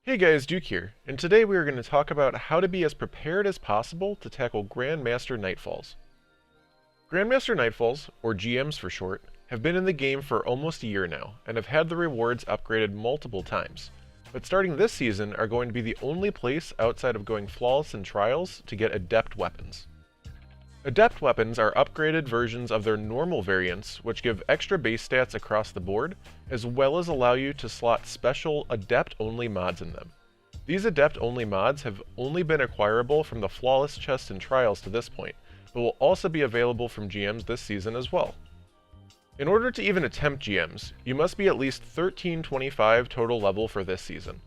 Hey guys, Duke here, and today we are going to talk about how to be as prepared as possible to tackle Grandmaster Nightfalls. Grandmaster Nightfalls, or GMs for short, have been in the game for almost a year now, and have had the rewards upgraded multiple times, but starting this season are going to be the only place outside of going flawless in trials to get Adept weapons. Adept weapons are upgraded versions of their normal variants, which give extra base stats across the board, as well as allow you to slot special Adept-only mods in them. These Adept-only mods have only been acquirable from the Flawless chest in Trials to this point, but will also be available from GMs this season as well. In order to even attempt GMs, you must be at least 1325 total level for this season.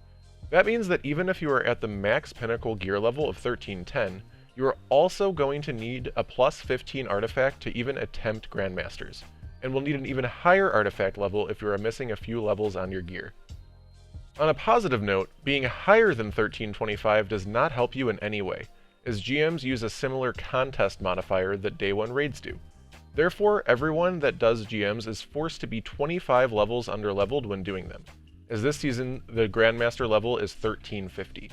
That means that even if you are at the max pinnacle gear level of 1310, you are also going to need a plus 15 artifact to even attempt Grandmasters, and will need an even higher artifact level if you are missing a few levels on your gear. On a positive note, being higher than 1325 does not help you in any way, as GMs use a similar contest modifier that Day 1 raids do. Therefore, everyone that does GMs is forced to be 25 levels underleveled when doing them, as this season the Grandmaster level is 1350.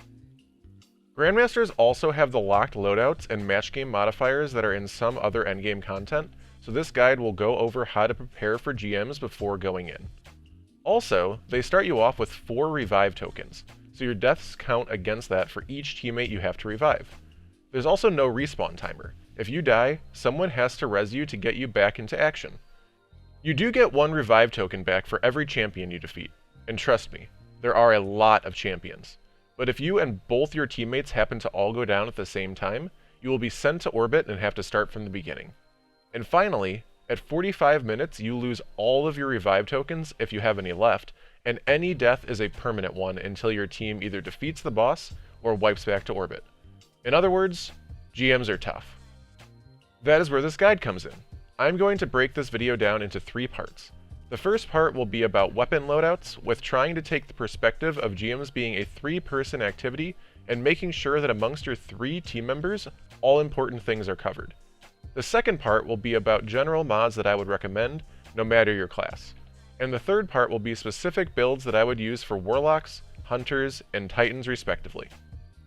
Grandmasters also have the locked loadouts and match game modifiers that are in some other endgame content, so this guide will go over how to prepare for GMs before going in. Also, they start you off with 4 revive tokens, so your deaths count against that for each teammate you have to revive. There's also no respawn timer. If you die, someone has to res you to get you back into action. You do get 1 revive token back for every champion you defeat, and trust me, there are a lot of champions. But if you and both your teammates happen to all go down at the same time, you will be sent to orbit and have to start from the beginning. And finally, at 45 minutes you lose all of your revive tokens if you have any left, and any death is a permanent one until your team either defeats the boss or wipes back to orbit. In other words, GMs are tough. That is where this guide comes in. I'm going to break this video down into 3 parts. The first part will be about weapon loadouts, with trying to take the perspective of GMs being a 3-person activity and making sure that amongst your 3 team members, all important things are covered. The second part will be about general mods that I would recommend, no matter your class. And the third part will be specific builds that I would use for Warlocks, Hunters, and Titans respectively.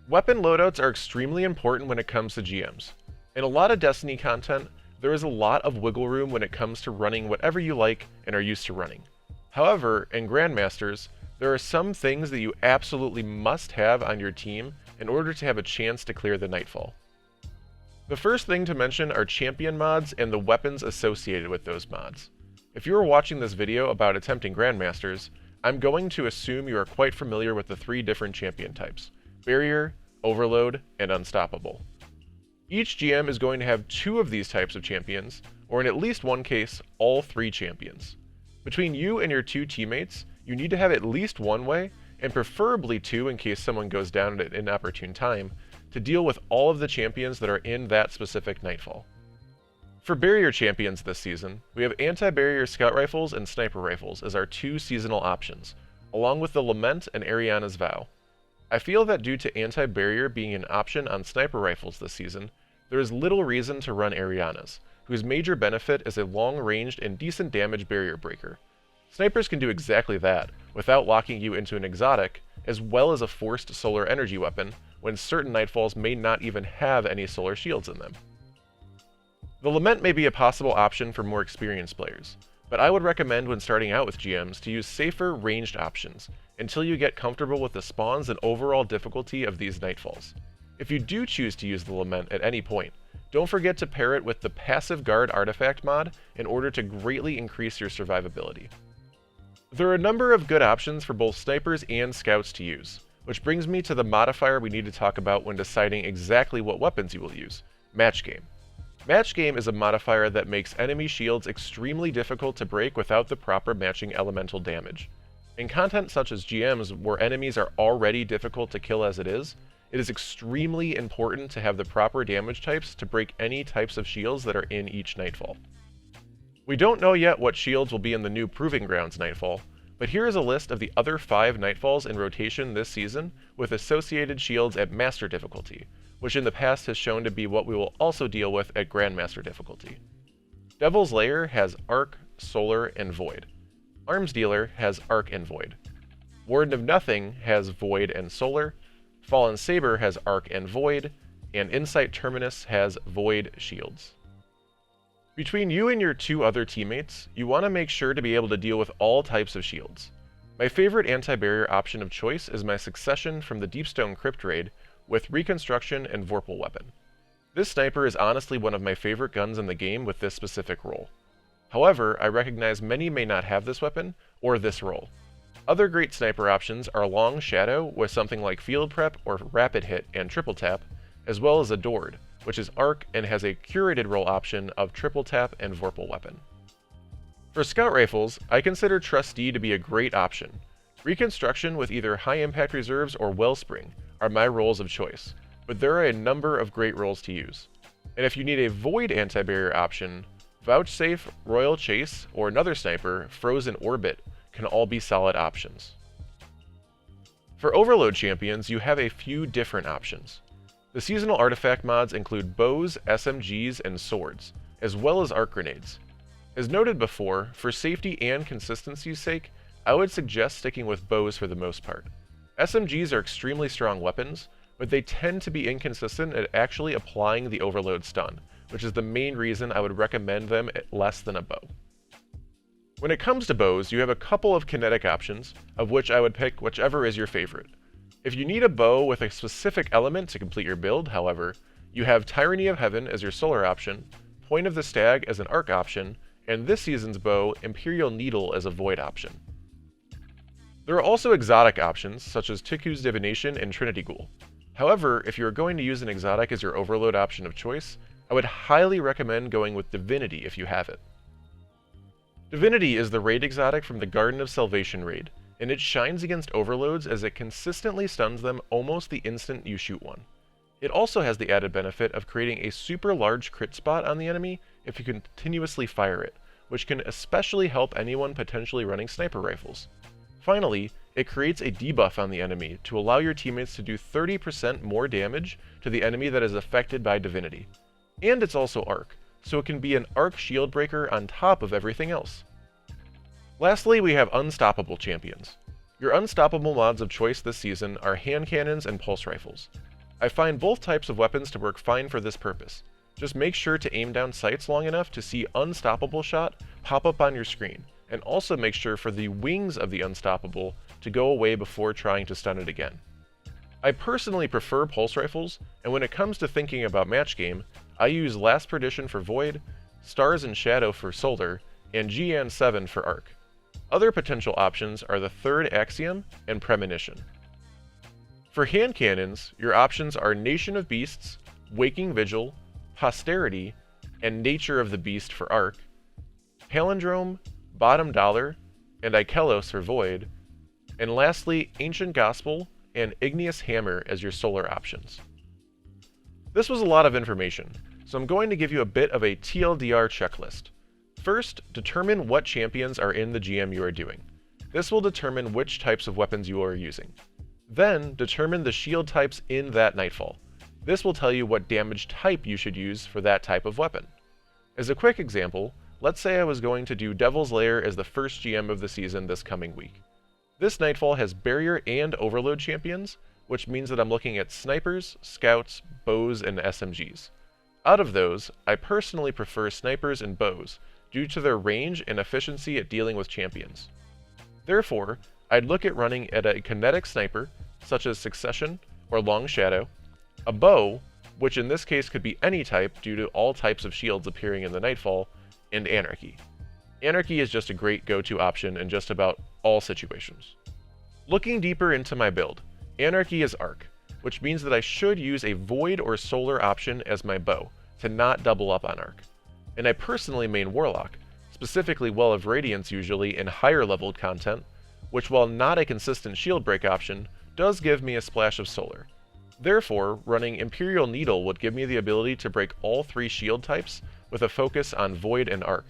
Weapon loadouts are extremely important when it comes to GMs. In a lot of Destiny content, there is a lot of wiggle room when it comes to running whatever you like and are used to running. However, in Grandmasters, there are some things that you absolutely must have on your team in order to have a chance to clear the Nightfall. The first thing to mention are champion mods and the weapons associated with those mods. If you are watching this video about attempting Grandmasters, I'm going to assume you are quite familiar with the 3 different champion types: Barrier, Overload, and Unstoppable. Each GM is going to have 2 of these types of champions, or in at least one case, all 3 champions. Between you and your 2 teammates, you need to have at least one way, and preferably 2 in case someone goes down at an inopportune time, to deal with all of the champions that are in that specific Nightfall. For barrier champions this season, we have anti-barrier scout rifles and sniper rifles as our 2 seasonal options, along with the Lament and Ariana's Vow. I feel that due to anti-barrier being an option on sniper rifles this season, there is little reason to run Ariana's, whose major benefit is a long-ranged and decent damage barrier breaker. Snipers can do exactly that, without locking you into an exotic, as well as a forced solar energy weapon, when certain Nightfalls may not even have any solar shields in them. The Lament may be a possible option for more experienced players, but I would recommend when starting out with GMs to use safer ranged options, until you get comfortable with the spawns and overall difficulty of these Nightfalls. If you do choose to use the Lament at any point, don't forget to pair it with the Passive Guard artifact mod in order to greatly increase your survivability. There are a number of good options for both snipers and scouts to use, which brings me to the modifier we need to talk about when deciding exactly what weapons you will use: Match Game. Match Game is a modifier that makes enemy shields extremely difficult to break without the proper matching elemental damage. In content such as GMs, where enemies are already difficult to kill as it is extremely important to have the proper damage types to break any types of shields that are in each Nightfall. We don't know yet what shields will be in the new Proving Grounds Nightfall, but here is a list of the other 5 Nightfalls in rotation this season with associated shields at Master difficulty, which in the past has shown to be what we will also deal with at Grandmaster difficulty. Devil's Lair has Arc, Solar, and Void. Arms Dealer has Arc and Void. Warden of Nothing has Void and Solar, Fallen Saber has Arc and Void, and Insight Terminus has Void Shields. Between you and your two other teammates, you want to make sure to be able to deal with all types of shields. My favorite anti-barrier option of choice is my Succession from the Deepstone Crypt raid with Reconstruction and Vorpal Weapon. This sniper is honestly one of my favorite guns in the game with this specific role. However, I recognize many may not have this weapon or this role. Other great sniper options are Long Shadow with something like Field Prep or Rapid Hit and Triple Tap, as well as Adored, which is Arc and has a curated role option of Triple Tap and Vorpal Weapon. For Scout Rifles, I consider Trustee to be a great option. Reconstruction with either High Impact Reserves or Wellspring are my roles of choice, but there are a number of great roles to use. And if you need a Void anti-barrier option, Vouchsafe, Royal Chase, or another sniper, Frozen Orbit, can all be solid options. For Overload champions, you have a few different options. The seasonal artifact mods include bows, SMGs, and swords, as well as arc grenades. As noted before, for safety and consistency's sake, I would suggest sticking with bows for the most part. SMGs are extremely strong weapons, but they tend to be inconsistent at actually applying the overload stun, which is the main reason I would recommend them at less than a bow. When it comes to bows, you have a couple of kinetic options, of which I would pick whichever is your favorite. If you need a bow with a specific element to complete your build, however, you have Tyranny of Heaven as your solar option, Point of the Stag as an arc option, and this season's bow, Imperial Needle as a void option. There are also exotic options, such as Tiku's Divination and Trinity Ghoul. However, if you are going to use an exotic as your overload option of choice, I would highly recommend going with Divinity if you have it. Divinity is the raid exotic from the Garden of Salvation raid, and it shines against overloads as it consistently stuns them almost the instant you shoot one. It also has the added benefit of creating a super large crit spot on the enemy if you continuously fire it, which can especially help anyone potentially running sniper rifles. Finally, it creates a debuff on the enemy to allow your teammates to do 30% more damage to the enemy that is affected by Divinity. And it's also arc, so it can be an arc shield breaker on top of everything else. Lastly, we have Unstoppable champions. Your Unstoppable mods of choice this season are hand cannons and pulse rifles. I find both types of weapons to work fine for this purpose. Just make sure to aim down sights long enough to see Unstoppable shot pop up on your screen, and also make sure for the wings of the Unstoppable to go away before trying to stun it again. I personally prefer pulse rifles, and when it comes to thinking about match game, I use Last Perdition for Void, Stars and Shadow for Solar, and GN7 for Arc. Other potential options are the Third Axiom and Premonition. For hand cannons, your options are Nation of Beasts, Waking Vigil, Posterity, and Nature of the Beast for Arc, Palindrome, Bottom Dollar, and Ikelos for Void, and lastly, Ancient Gospel and Igneous Hammer as your solar options. This was a lot of information, so I'm going to give you a bit of a TLDR checklist. First, determine what champions are in the GM you are doing. This will determine which types of weapons you are using. Then, determine the shield types in that Nightfall. This will tell you what damage type you should use for that type of weapon. As a quick example, let's say I was going to do Devil's Lair as the first GM of the season this coming week. This Nightfall has barrier and overload champions, which means that I'm looking at snipers, scouts, bows, and SMGs. Out of those, I personally prefer snipers and bows, due to their range and efficiency at dealing with champions. Therefore, I'd look at running at a kinetic sniper, such as Succession or Long Shadow, a bow, which in this case could be any type due to all types of shields appearing in the Nightfall, and Anarchy. Anarchy is just a great go-to option in just about all situations. Looking deeper into my build, Anarchy is Arc, which means that I should use a Void or Solar option as my bow, to not double up on Arc. And I personally main Warlock, specifically Well of Radiance usually in higher leveled content, which while not a consistent shield break option, does give me a splash of Solar. Therefore, running Imperial Needle would give me the ability to break all three shield types with a focus on Void and Arc.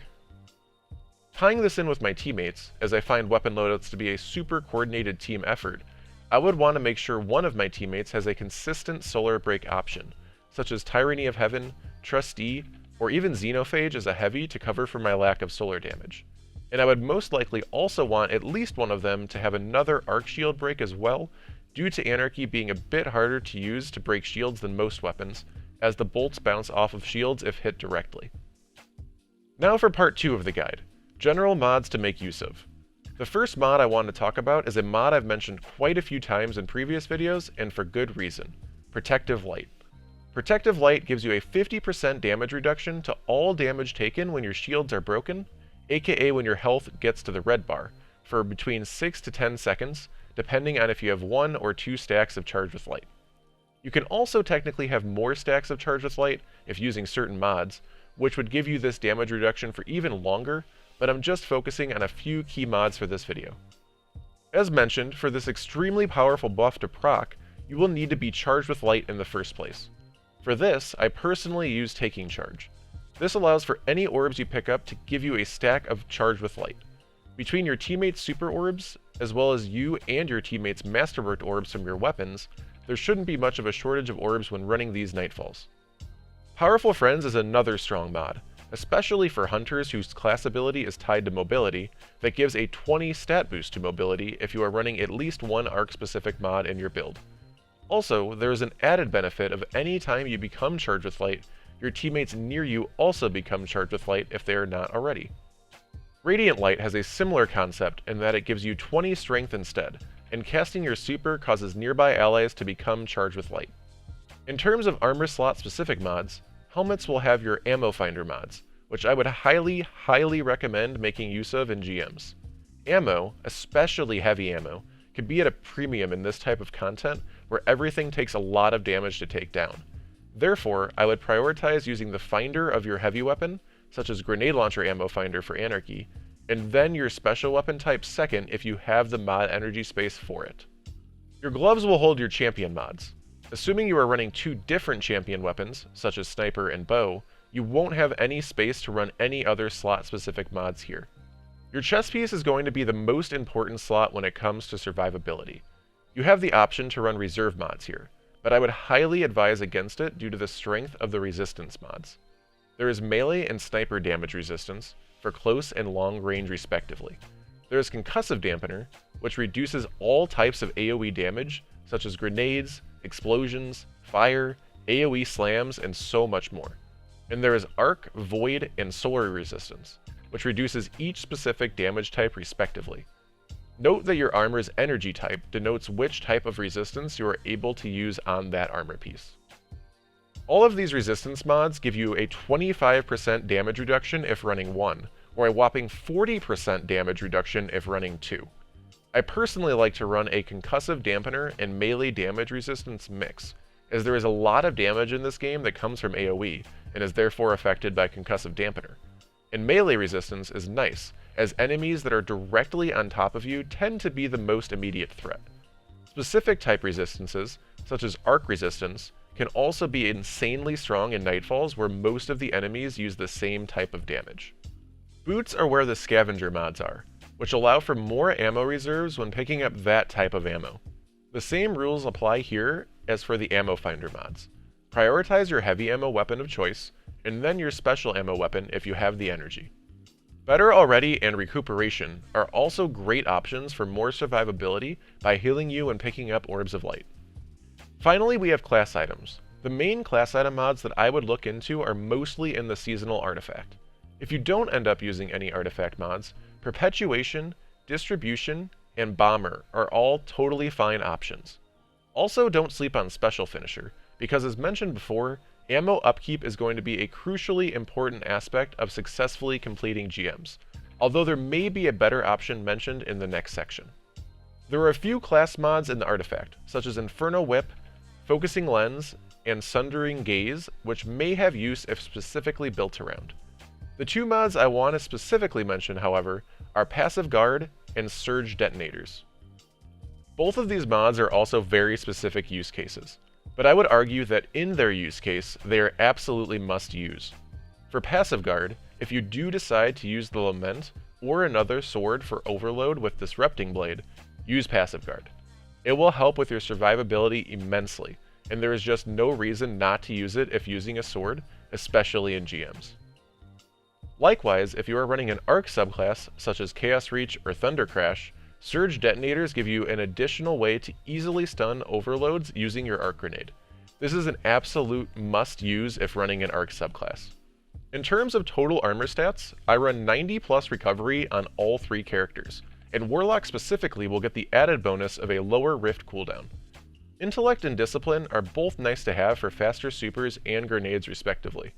Tying this in with my teammates, as I find weapon loadouts to be a super coordinated team effort, I would want to make sure one of my teammates has a consistent Solar break option, such as Tyranny of Heaven, Trustee, or even Xenophage as a heavy to cover for my lack of solar damage. and I would most likely also want at least one of them to have another arc shield break as well, due to Anarchy being a bit harder to use to break shields than most weapons, as the bolts bounce off of shields if hit directly. Now for part 2 of the guide, general mods to make use of. The first mod I want to talk about is a mod I've mentioned quite a few times in previous videos, and for good reason: Protective Light. Protective Light gives you a 50% damage reduction to all damage taken when your shields are broken, aka when your health gets to the red bar, for between 6 to 10 seconds, depending on if you have 1 or 2 stacks of Charge with Light. You can also technically have more stacks of Charge with Light if using certain mods, which would give you this damage reduction for even longer, but I'm just focusing on a few key mods for this video. As mentioned, for this extremely powerful buff to proc, you will need to be charged with light in the first place. For this, I personally use Taking Charge. This allows for any orbs you pick up to give you a stack of Charge with Light. Between your teammates' super orbs, as well as you and your teammates' masterworked orbs from your weapons, there shouldn't be much of a shortage of orbs when running these Nightfalls. Powerful Friends is another strong mod, especially for hunters whose class ability is tied to mobility, that gives a 20 stat boost to mobility if you are running at least one arc-specific mod in your build. Also, there is an added benefit of any time you become charged with light, your teammates near you also become charged with light if they are not already. Radiant Light has a similar concept in that it gives you 20 strength instead, and casting your super causes nearby allies to become charged with light. In terms of armor slot specific mods, helmets will have your ammo finder mods, which I would highly recommend making use of in GMs. Ammo, especially heavy ammo, can be at a premium in this type of content where everything takes a lot of damage to take down. Therefore, I would prioritize using the finder of your heavy weapon, such as grenade launcher ammo finder for Anarchy, and then your special weapon type second if you have the mod energy space for it. Your gloves will hold your champion mods. Assuming you are running 2 different champion weapons, such as sniper and bow, you won't have any space to run any other slot-specific mods here. Your chest piece is going to be the most important slot when it comes to survivability. You have the option to run reserve mods here, but I would highly advise against it due to the strength of the resistance mods. There is melee and sniper damage resistance, for close and long range respectively. There is concussive dampener, which reduces all types of AoE damage, such as grenades, explosions, fire, AoE slams, and so much more. And there is arc, void, and solar resistance, which reduces each specific damage type respectively. Note that your armor's energy type denotes which type of resistance you are able to use on that armor piece. All of these resistance mods give you a 25% damage reduction if running 1, or a whopping 40% damage reduction if running 2. I personally like to run a concussive dampener and melee damage resistance mix, as there is a lot of damage in this game that comes from AoE, and is therefore affected by concussive dampener. And melee resistance is nice, as enemies that are directly on top of you tend to be the most immediate threat. Specific type resistances, such as arc resistance, can also be insanely strong in Nightfalls where most of the enemies use the same type of damage. Boots are where the scavenger mods are, which allow for more ammo reserves when picking up that type of ammo. The same rules apply here as for the ammo finder mods. Prioritize your heavy ammo weapon of choice, and then your special ammo weapon if you have the energy. Better Already and Recuperation are also great options for more survivability by healing you when picking up Orbs of Light. Finally, we have class items. The main class item mods that I would look into are mostly in the seasonal artifact. If you don't end up using any artifact mods, Perpetuation, Distribution, and Bomber are all totally fine options. Also, don't sleep on Special Finisher, because as mentioned before, ammo upkeep is going to be a crucially important aspect of successfully completing GMs, although there may be a better option mentioned in the next section. There are a few class mods in the artifact, such as Inferno Whip, Focusing Lens, and Sundering Gaze, which may have use if specifically built around. The 2 mods I want to specifically mention, however, are Passive Guard and Surge Detonators. Both of these mods are also very specific use cases, but I would argue that in their use case, they are absolutely must use. For Passive Guard, if you do decide to use the Lament or another sword for overload with Disrupting Blade, use Passive Guard. It will help with your survivability immensely, and there is just no reason not to use it if using a sword, especially in GMs. Likewise, if you are running an arc subclass, such as Chaos Reach or Thunder Crash, Surge Detonators give you an additional way to easily stun overloads using your arc grenade. This is an absolute must-use if running an arc subclass. In terms of total armor stats, I run 90 plus recovery on all 3 characters, and Warlock specifically will get the added bonus of a lower Rift cooldown. Intellect and Discipline are both nice to have for faster supers and grenades respectively.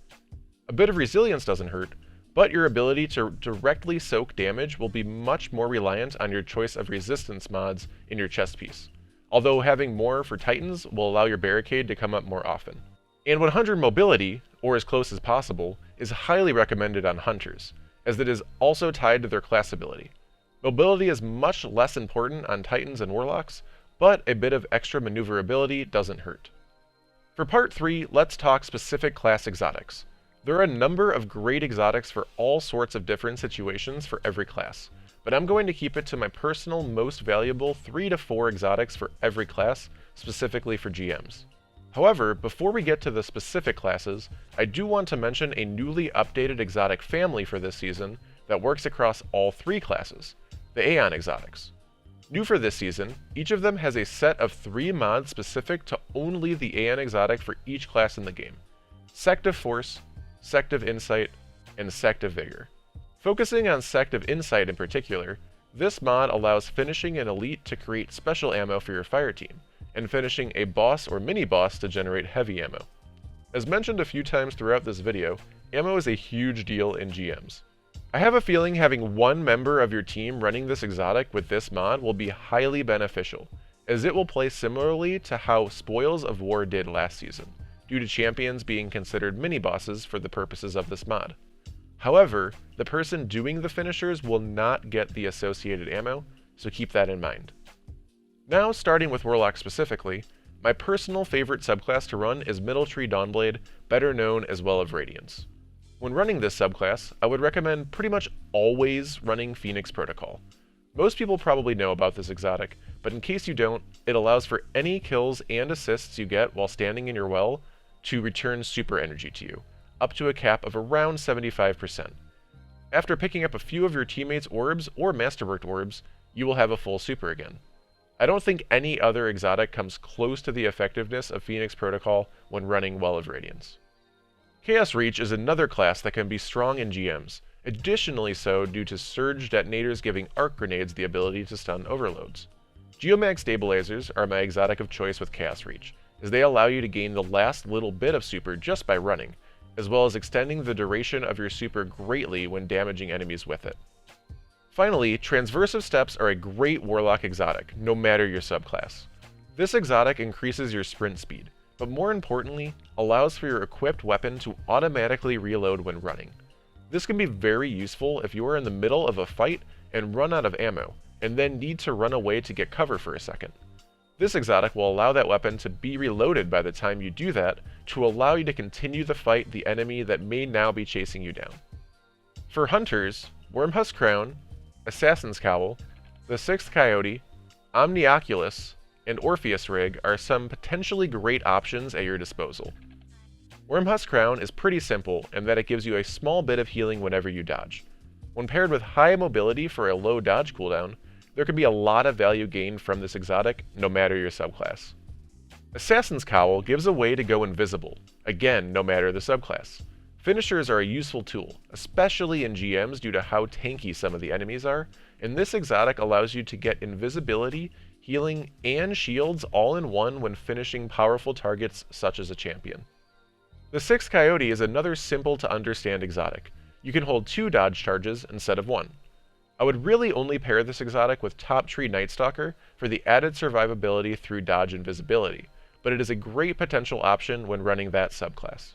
A bit of resilience doesn't hurt, but your ability to directly soak damage will be much more reliant on your choice of resistance mods in your chest piece, although having more for Titans will allow your barricade to come up more often. And 100 mobility, or as close as possible, is highly recommended on Hunters, as it is also tied to their class ability. Mobility is much less important on Titans and Warlocks, but a bit of extra maneuverability doesn't hurt. For part 3, let's talk specific class exotics. There are a number of great exotics for all sorts of different situations for every class, but I'm going to keep it to my personal most valuable 3 to 4 exotics for every class, specifically for GMs. However, before we get to the specific classes, I do want to mention a newly updated exotic family for this season that works across all 3 classes, the Aeon exotics. New for this season, each of them has a set of 3 mods specific to only the Aeon exotic for each class in the game: Sect of Force, Sect of Insight, and Sect of Vigor. Focusing on Sect of Insight in particular, this mod allows finishing an elite to create special ammo for your fire team, and finishing a boss or mini-boss to generate heavy ammo. As mentioned a few times throughout this video, ammo is a huge deal in GMs. I have a feeling having one member of your team running this exotic with this mod will be highly beneficial, as it will play similarly to how Spoils of War did last season, due to champions being considered mini-bosses for the purposes of this mod. However, the person doing the finishers will not get the associated ammo, so keep that in mind. Now, starting with Warlock specifically, my personal favorite subclass to run is Middle Tree Dawnblade, better known as Well of Radiance. When running this subclass, I would recommend pretty much always running Phoenix Protocol. Most people probably know about this exotic, but in case you don't, it allows for any kills and assists you get while standing in your well to return super energy to you, up to a cap of around 75%. After picking up a few of your teammates' orbs or masterworked orbs, you will have a full super again. I don't think any other exotic comes close to the effectiveness of Phoenix Protocol when running Well of Radiance. Chaos Reach is another class that can be strong in GMs, additionally so due to Surge Detonators giving arc grenades the ability to stun overloads. Geomag Stabilizers are my exotic of choice with Chaos Reach, as they allow you to gain the last little bit of super just by running, as well as extending the duration of your super greatly when damaging enemies with it. Finally, Transversive Steps are a great Warlock exotic, no matter your subclass. This exotic increases your sprint speed, but more importantly, allows for your equipped weapon to automatically reload when running. This can be very useful if you are in the middle of a fight and run out of ammo, and then need to run away to get cover for a second. This exotic will allow that weapon to be reloaded by the time you do that, to allow you to continue the fight the enemy that may now be chasing you down. For Hunters, Wormhusk Crown, Assassin's Cowl, the Sixth Coyote, Omnioculus, and Orpheus Rig are some potentially great options at your disposal. Wormhusk Crown is pretty simple in that it gives you a small bit of healing whenever you dodge. When paired with high mobility for a low dodge cooldown, there can be a lot of value gained from this exotic, no matter your subclass. Assassin's Cowl gives a way to go invisible, again no matter the subclass. Finishers are a useful tool, especially in GMs due to how tanky some of the enemies are, and this exotic allows you to get invisibility, healing, and shields all in one when finishing powerful targets such as a champion. The Sixth Coyote is another simple to understand exotic. You can hold 2 dodge charges instead of 1. I would really only pair this exotic with Top Tree Nightstalker for the added survivability through dodge and visibility, but it is a great potential option when running that subclass.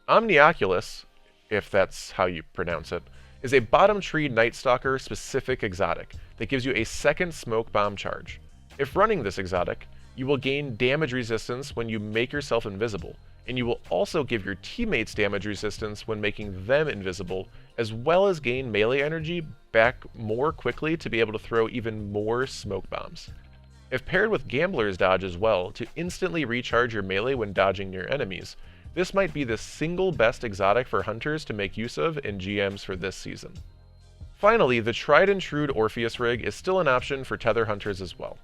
Omnioculus, if that's how you pronounce it, is a Bottom Tree Nightstalker specific exotic that gives you a second smoke bomb charge. If running this exotic, you will gain damage resistance when you make yourself invisible, and you will also give your teammates damage resistance when making them invisible, as well as gain melee energy back more quickly to be able to throw even more smoke bombs. If paired with Gambler's Dodge as well, to instantly recharge your melee when dodging near enemies, this might be the single best exotic for hunters to make use of in GMs for this season. Finally, the tried and true Orpheus rig is still an option for tether hunters as well.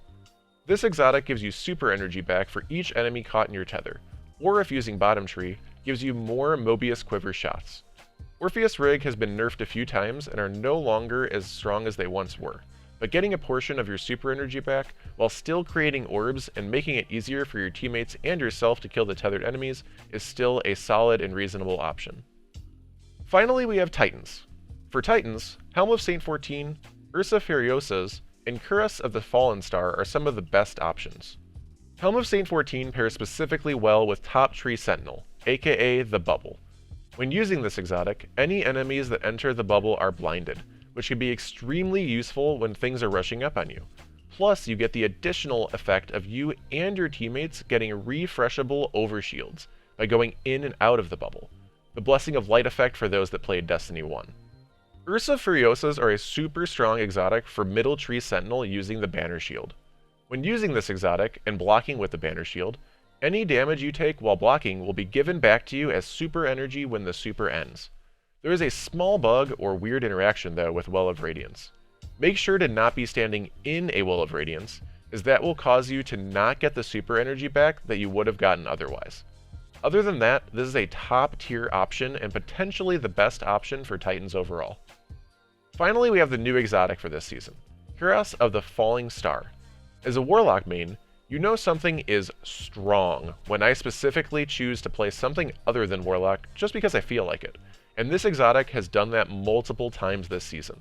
This exotic gives you super energy back for each enemy caught in your tether, or if using bottom tree, gives you more Mobius quiver shots. Orpheus rig has been nerfed a few times and are no longer as strong as they once were, but getting a portion of your super energy back while still creating orbs and making it easier for your teammates and yourself to kill the tethered enemies is still a solid and reasonable option. Finally, we have Titans. For Titans, Helm of Saint 14, Ursa Furiosas, and Cuirass of the Fallen Star are some of the best options. Helm of Saint 14 pairs specifically well with Top Tree Sentinel, aka the Bubble. When using this exotic, any enemies that enter the bubble are blinded, which can be extremely useful when things are rushing up on you. Plus, you get the additional effect of you and your teammates getting refreshable overshields by going in and out of the bubble, the Blessing of Light effect for those that played Destiny 1. Ursa Furiosas are a super strong exotic for Middle Tree Sentinel using the Banner Shield. When using this exotic and blocking with the Banner Shield, any damage you take while blocking will be given back to you as super energy when the super ends. There is a small bug or weird interaction though with Well of Radiance. Make sure to not be standing in a Well of Radiance, as that will cause you to not get the super energy back that you would have gotten otherwise. Other than that, this is a top tier option and potentially the best option for Titans overall. Finally, we have the new exotic for this season, Cuirass of the Falling Star. As a Warlock main, you know something is strong when I specifically choose to play something other than Warlock just because I feel like it, and this exotic has done that multiple times this season.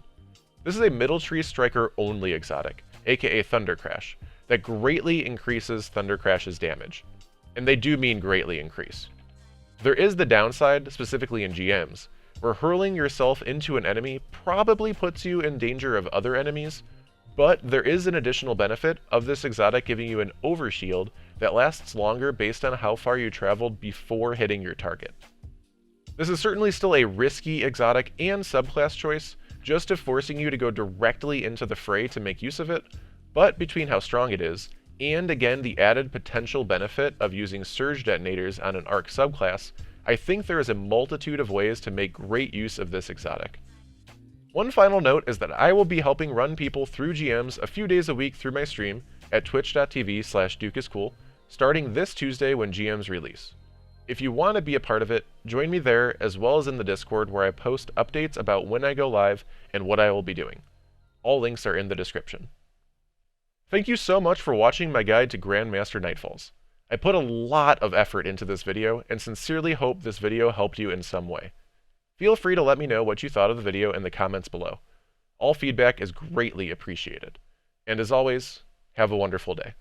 This is a Middle Tree Striker only exotic, aka Thunder Crash, that greatly increases Thunder Crash's damage. And they do mean greatly increase. There is the downside, specifically in GMs, where hurling yourself into an enemy probably puts you in danger of other enemies, but there is an additional benefit of this exotic giving you an overshield that lasts longer based on how far you traveled before hitting your target. This is certainly still a risky exotic and subclass choice, just of forcing you to go directly into the fray to make use of it, but between how strong it is, and again the added potential benefit of using surge detonators on an arc subclass, I think there is a multitude of ways to make great use of this exotic. One final note is that I will be helping run people through GMs a few days a week through my stream at twitch.tv/DukeIsCool, starting this Tuesday when GMs release. If you want to be a part of it, join me there as well as in the Discord where I post updates about when I go live and what I will be doing. All links are in the description. Thank you so much for watching my guide to Grandmaster Nightfalls. I put a lot of effort into this video and sincerely hope this video helped you in some way. Feel free to let me know what you thought of the video in the comments below. All feedback is greatly appreciated. And as always, have a wonderful day.